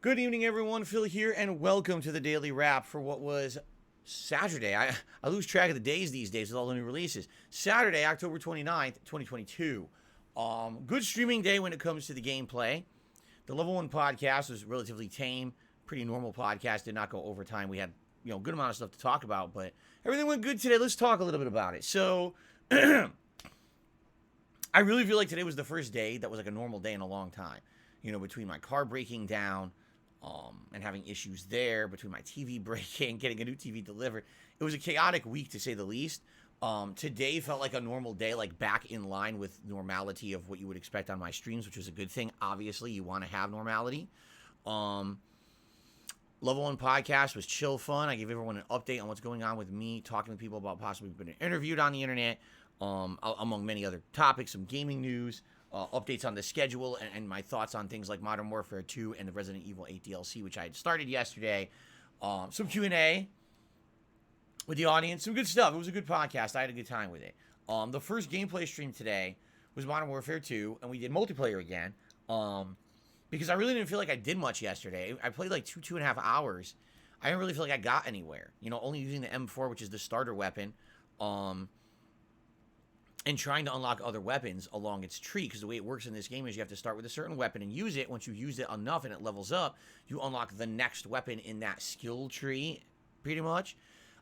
Good evening, everyone. Phil here, and welcome to the Daily Wrap for what was Saturday. I lose track of the days these days with all the new releases. Saturday, October 29th, 2022. Good streaming day when it comes to the gameplay. The Level 1 podcast was relatively tame. Pretty normal podcast. Did not go overtime. We had, good amount of stuff to talk about, but everything went good today. Let's talk a little bit about it. So, I really feel like today was the first day that was like a normal day in a long time. Between my car breaking down, and having issues there, between my TV breaking, getting a new TV delivered. It was a chaotic week, to say the least. Today felt like a normal day, like back in line with normality of what you would expect on my streams, which is a good thing. Obviously, you want to have normality. Level 1 podcast was chill fun. I gave everyone an update on what's going on with me, talking to people about possibly being interviewed on the internet, among many other topics, some gaming news, updates on the schedule, and my thoughts on things like Modern Warfare 2 and the Resident Evil 8 DLC, which I had started yesterday. Some Q&A with the audience, some good stuff. It was a good podcast. I had a good time with it. The first gameplay stream today was Modern Warfare 2, and we did multiplayer again, because I really didn't feel like I did much yesterday. I played like 2.5 hours. I didn't really feel like I got anywhere. Only using the M4, which is the starter weapon, and trying to unlock other weapons along its tree, because the way it works in this game is you have to start with a certain weapon and use it. Once you use it enough and it levels up, you unlock the next weapon in that skill tree, pretty much.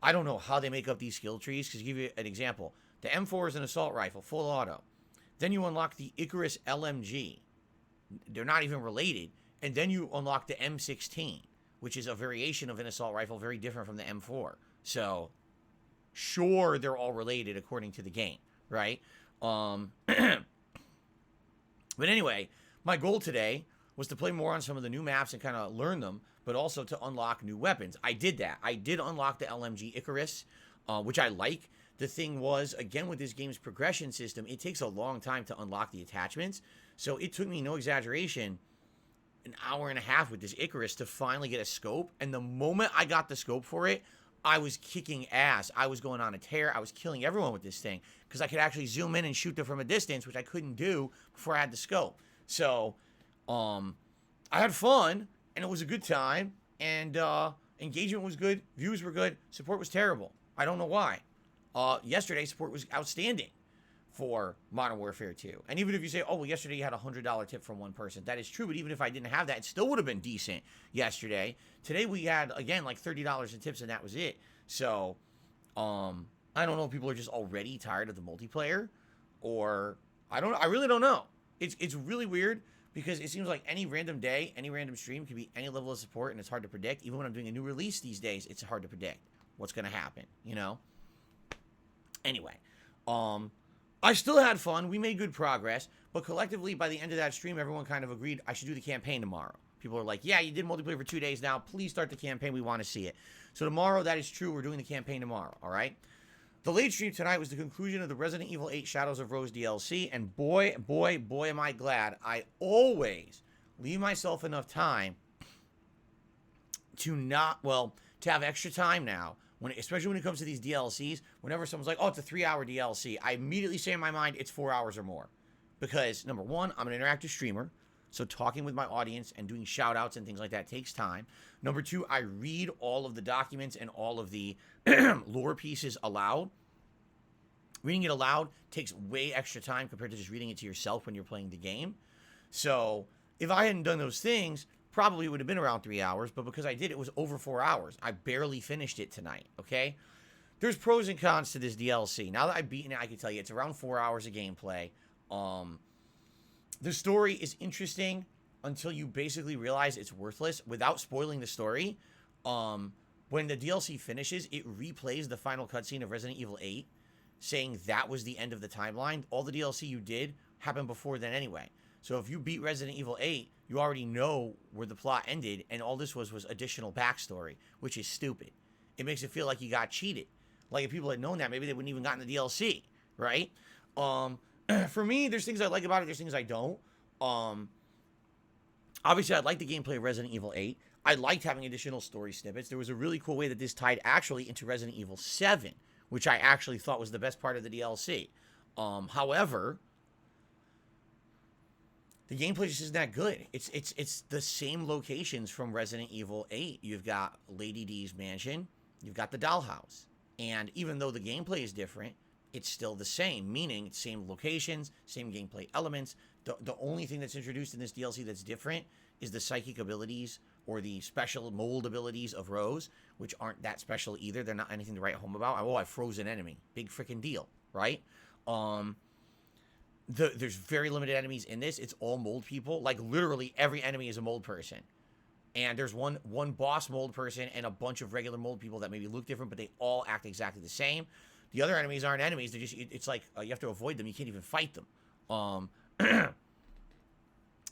I don't know how they make up these skill trees, because to give you an example, the M4 is an assault rifle, full auto. Then you unlock the Icarus LMG. They're not even related. And then you unlock the M16, which is a variation of an assault rifle, very different from the M4. So, sure, they're all related according to the game. Right? But anyway, my goal today was to play more on some of the new maps and kind of learn them, but also to unlock new weapons. I did that. I did unlock the LMG Icarus, which I like. The thing was, again, with this game's progression system, it takes a long time to unlock the attachments. So it took me, no exaggeration, an hour and a half with this Icarus to finally get a scope. And the moment I got the scope for it, I was kicking ass. I was going on a tear. I was killing everyone with this thing because I could actually zoom in and shoot them from a distance, which I couldn't do before I had the scope. So, I had fun, and it was a good time, and engagement was good, views were good, support was terrible. I don't know why. Yesterday, support was outstanding for Modern Warfare 2. And even if you say, oh, well, yesterday you had a $100 tip from one person, that is true, but even if I didn't have that, it still would have been decent yesterday. Today we had, again, like $30 in tips, and that was it. So, I don't know if people are just already tired of the multiplayer, or I really don't know. It's really weird, because it seems like any random day, any random stream can be any level of support, and it's hard to predict. Even when I'm doing a new release these days, it's hard to predict what's going to happen, Anyway, I still had fun. We made good progress, but collectively, by the end of that stream, everyone kind of agreed I should do the campaign tomorrow. People are like, yeah, you did multiplayer for 2 days now. Please start the campaign. We want to see it. So tomorrow, that is true. We're doing the campaign tomorrow, all right? The late stream tonight was the conclusion of the Resident Evil 8 Shadows of Rose DLC, and boy, am I glad. I always leave myself enough time to have extra time now, especially when it comes to these DLCs. Whenever someone's like, oh, it's a 3-hour DLC, I immediately say in my mind, it's 4 hours or more. Because, number one, I'm an interactive streamer, so talking with my audience and doing shout-outs and things like that takes time. Number two, I read all of the documents and all of the lore pieces aloud. Reading it aloud takes way extra time compared to just reading it to yourself when you're playing the game. So, if I hadn't done those things, probably would have been around 3 hours, but because I did, it was over 4 hours. I barely finished it tonight, okay? There's pros and cons to this DLC. Now that I've beaten it, I can tell you it's around 4 hours of gameplay. The story is interesting until you basically realize it's worthless. Without spoiling the story, when the DLC finishes, it replays the final cutscene of Resident Evil 8, saying that was the end of the timeline. All the DLC you did happened before then anyway. So if you beat Resident Evil 8, you already know where the plot ended, and all this was additional backstory, which is stupid. It makes it feel like you got cheated. Like, if people had known that, maybe they wouldn't even gotten the DLC, right? For me, there's things I like about it, there's things I don't. Obviously, I like the gameplay of Resident Evil 8. I liked having additional story snippets. There was a really cool way that this tied actually into Resident Evil 7, which I actually thought was the best part of the DLC. However, the gameplay just isn't that good. It's the same locations from Resident Evil 8. You've got Lady D's mansion, you've got the dollhouse. And even though the gameplay is different, it's still the same, meaning same locations, same gameplay elements. The only thing that's introduced in this DLC that's different is the psychic abilities or the special mold abilities of Rose, which aren't that special either. They're not anything to write home about. Oh, I froze an enemy. Big freaking deal, right? There's very limited enemies in this. It's all mold people. Like, literally every enemy is a mold person. And there's one boss mold person and a bunch of regular mold people that maybe look different, but they all act exactly the same. The other enemies aren't enemies. They're just, it's like you have to avoid them. You can't even fight them.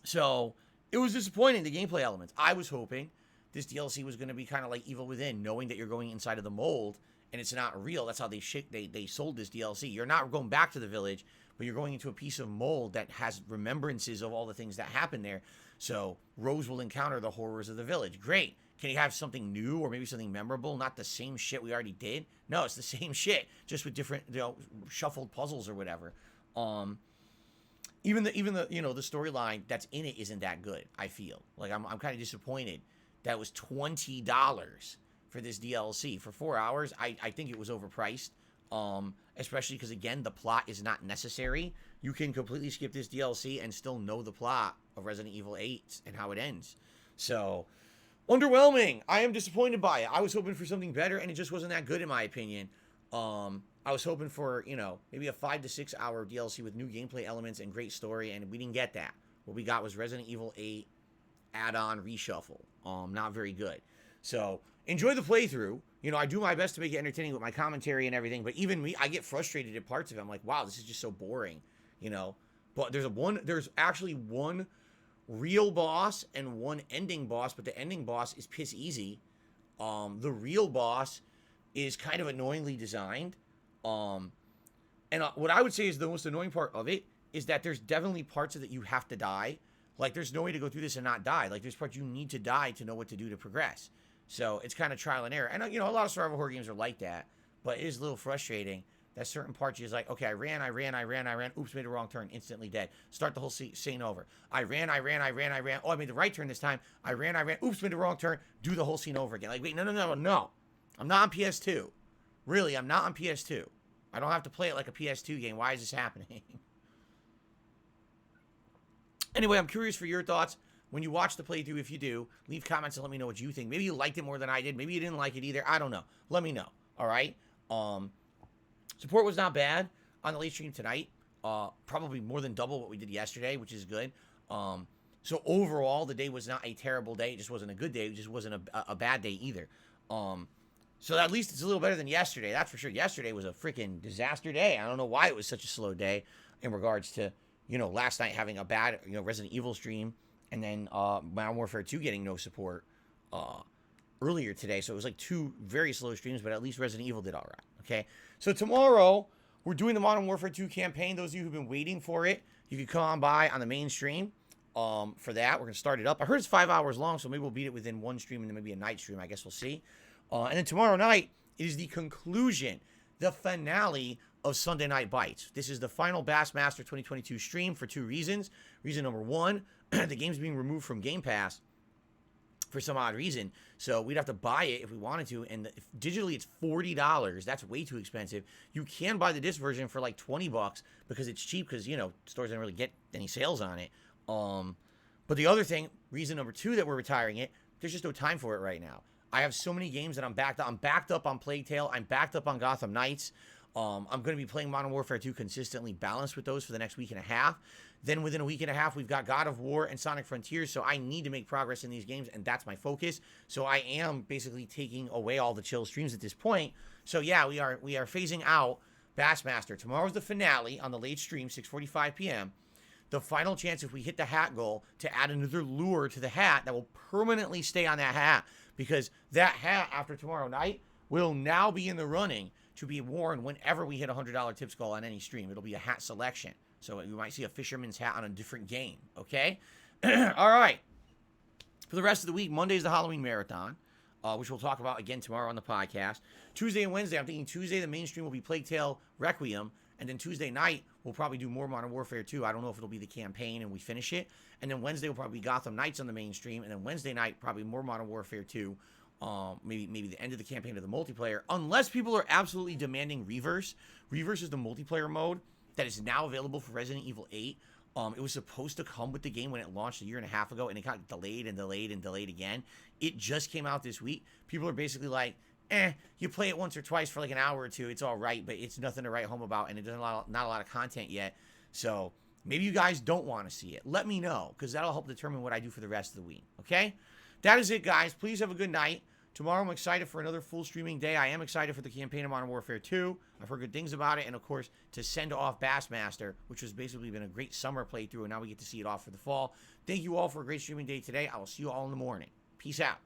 So it was disappointing, the gameplay elements. I was hoping this DLC was going to be kind of like Evil Within, knowing that you're going inside of the mold and it's not real. That's how they sold this DLC. You're not going back to the village, but you're going into a piece of mold that has remembrances of all the things that happened there. So Rose will encounter the horrors of the village. Great. Can you have something new or maybe something memorable? Not the same shit we already did. No, it's the same shit, just with different, shuffled puzzles or whatever. Even the the storyline that's in it isn't that good. I feel like I'm kind of disappointed that it was $20 for this DLC for 4 hours. I think it was overpriced. Especially because, again, the plot is not necessary. You can completely skip this DLC and still know the plot of Resident Evil 8 and how it ends. So, underwhelming. I am disappointed by it. I was hoping for something better, and it just wasn't that good, in my opinion. I was hoping for, maybe a 5 to 6 hour DLC with new gameplay elements and great story, and we didn't get that. What we got was Resident Evil 8 add-on reshuffle. Not very good. So, enjoy the playthrough. I do my best to make it entertaining with my commentary and everything, but even me, I get frustrated at parts of it. I'm like, wow, this is just so boring, But there's actually one real boss and one ending boss, but the ending boss is piss easy. The real boss is kind of annoyingly designed. And what I would say is the most annoying part of it is that there's definitely parts of it you have to die. Like, there's no way to go through this and not die. Like, there's parts you need to die to know what to do to progress. So it's kind of trial and error. And, a lot of survival horror games are like that, but it is a little frustrating that certain parts you're just like, okay, I ran. Oops, made a wrong turn. Instantly dead. Start the whole scene over. I ran. Oh, I made the right turn this time. I ran. Oops, made the wrong turn. Do the whole scene over again. Like, wait, no. I'm not on PS2. Really, I'm not on PS2. I don't have to play it like a PS2 game. Why is this happening? Anyway, I'm curious for your thoughts. When you watch the playthrough, if you do, leave comments and let me know what you think. Maybe you liked it more than I did. Maybe you didn't like it either. I don't know. Let me know. All right? Support was not bad on the late stream tonight. Probably more than double what we did yesterday, which is good. So overall, the day was not a terrible day. It just wasn't a good day. It just wasn't a bad day either. So at least it's a little better than yesterday. That's for sure. Yesterday was a freaking disaster day. I don't know why it was such a slow day in regards to, last night having a bad, Resident Evil stream. And then Modern Warfare 2 getting no support earlier today. So it was like 2 very slow streams, but at least Resident Evil did all right. Okay? So tomorrow, we're doing the Modern Warfare 2 campaign. Those of you who've been waiting for it, you can come on by on the main stream for that. We're going to start it up. I heard it's 5 hours long, so maybe we'll beat it within one stream and then maybe a night stream. I guess we'll see. And then tomorrow night, it is the conclusion, the finale of Sunday Night Bites. This is the final Bassmaster 2022 stream for 2 reasons. Reason number 1, the game's being removed from Game Pass for some odd reason, so we'd have to buy it if we wanted to, and digitally it's $40. That's way too expensive. You can buy the disc version for like $20 because it's cheap, because stores don't really get any sales on it. But the other thing, reason number 2 that we're retiring it, there's just no time for it right now. I have so many games that I'm backed up. I'm backed up on Plague Tale. I'm backed up on Gotham Knights. I'm going to be playing Modern Warfare 2 consistently, balanced with those for the next week and a half. Then within a week and a half, we've got God of War and Sonic Frontiers, so I need to make progress in these games, and that's my focus. So I am basically taking away all the chill streams at this point. So yeah, we are phasing out Bassmaster. Tomorrow's the finale on the late stream, 6:45 p.m. The final chance, if we hit the hat goal, to add another lure to the hat that will permanently stay on that hat, because that hat after tomorrow night will now be in the running to be worn whenever we hit a $100 tips goal on any stream. It'll be a hat selection. So you might see a fisherman's hat on a different game, okay? All right. For the rest of the week, Monday's the Halloween Marathon, which we'll talk about again tomorrow on the podcast. Tuesday and Wednesday, I'm thinking Tuesday, the main stream will be Plague Tale Requiem, And then Tuesday night, we'll probably do more Modern Warfare 2. I don't know if it'll be the campaign and we finish it. And then Wednesday will probably be Gotham Knights on the mainstream. And then Wednesday night, probably more Modern Warfare 2. Maybe the end of the campaign of the multiplayer. Unless people are absolutely demanding Reverse. Reverse is the multiplayer mode that is now available for Resident Evil 8. It was supposed to come with the game when it launched a year and a half ago, and it got delayed and delayed and delayed again. It just came out this week. People are basically like, you play it once or twice for like an hour or two, it's all right, but it's nothing to write home about, and it doesn't not a lot of content yet. So maybe you guys don't want to see it. Let me know, because that'll help determine what I do for the rest of the week. Okay? That is it, guys. Please have a good night. Tomorrow I'm excited for another full streaming day. I am excited for the campaign of Modern Warfare 2. I've heard good things about it. And, of course, to send off Bassmaster, which has basically been a great summer playthrough, and now we get to see it off for the fall. Thank you all for a great streaming day today. I will see you all in the morning. Peace out.